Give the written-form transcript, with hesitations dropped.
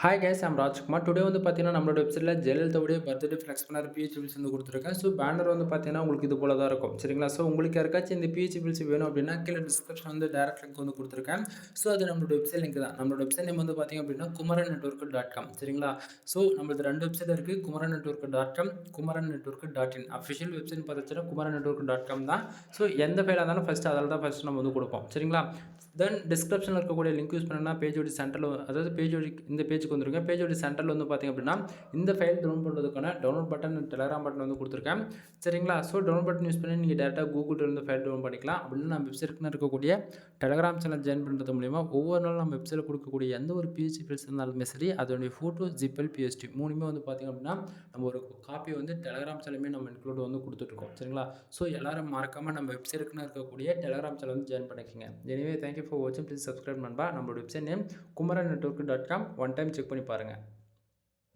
Hi guys I'm Rajkumar. Today வந்து பார்த்தீங்கன்னா, நம்மளோட வெப்சைட்ல ஜெயலலிதாவுடைய பர்த்டே ஃப்ளெக்ஸ் பண்ணார் பிஹெச்பில்ஸ் வந்து குடுத்துருக்கேன். ஸோ பேனர் வந்து பார்த்தீங்கன்னா, உங்களுக்கு இது போல தான் இருக்கும். சரிங்களா? ஸோ உங்களுக்கு யாருக்காச்சும் இந்த பிஹெச்பில்ஸ் வேணும் அப்படின்னா, கீழ டிஸ்கிரிப்ஷன் வந்து டைரக்ட் லிங்க் வந்து குடுத்துருக்கேன். ஸோ அது நம்மளோட வெப்சைட் லிங்க் தான். நம்மளோட வெப்சைட் நேம் வந்து பார்த்தீங்க அப்படின்னா, kumaran-network.com சரிங்களா? ஸோ நம்மளது 2 வெப்சைட் இருக்கு. kumaran-network.com, kumaran-network.in. Official website பார்த்துச்சுன்னா kumaran-network.com தான். ஸோ எந்த ஃபைலா இருந்தாலும் ஃபர்ஸ்ட் அதில தான் ஃபர்ஸ்ட் நம்ம வந்து குடுப்போம். சரிங்களா? தென் டிஸ்கிரிப்ஷன்ல இருக்கக்கூடிய லிங்க் யூஸ் பண்ணீங்கன்னா, பேஜோட சென்டர்ல அதாவது பேஜோட இந்த பேஜுக்கு வந்துருங்க. பேஜோட சென்டர்ல வந்து பார்த்தீங்க அப்படின்னா, இந்த ஃபைல் டவுன்லோட் பண்ணுறதுக்கான டவுன்லோட் பட்டன், டெலகிராம் பட்டன் வந்து குடுத்துருக்கேன். சரிங்களா? ஸோ டவுன்லோட் பட்டன் யூஸ் பண்ணி நீங்க டைரக்ட்டா கூகுள்ல இருந்து ஃபைல் டவுன்லோட் பண்ணிக்கலாம். அப்படின்னா நம்ம வெப்சைட்ல இருக்கக்கூடிய டெலகிராம் சேனல் ஜாயின் பண்ணுறது மூலியமா ஒவ்வொரு நாளும் நம்ம வெப்சைட்ல குடுக்கக்கூடிய எந்த ஒரு பிஹெச்பி ஃபைல்ஸ் இருந்தாலுமே சரி, அதனுடைய ஃபோட்டோ, ஜிப்எல், பிஎஸ்டி 3மே வந்து பார்த்தீங்க அப்படின்னா, நம்ம ஒரு காப்பி வந்து டெலகிராம் சேனலுமே நம்ம இன்க்ளூட் வந்து குடுத்துட்டுருக்கோம். சரிங்களா? ஸோ எல்லாரும் மறக்காம நம்ம வெப்சைட்க்குன்னு இருக்கக்கூடிய டெலகிராம் சேனல் வந்து ஜாயின் பண்ணிக்கங்க. எனிவே தேங்க் யூ ஃபார் வாட்சிங். ப்ளீஸ் சப்ஸ்கிரைப் நண்பா. நம்மளோட website name kumaran-network.com. One time check பண்ணி பாருங்க.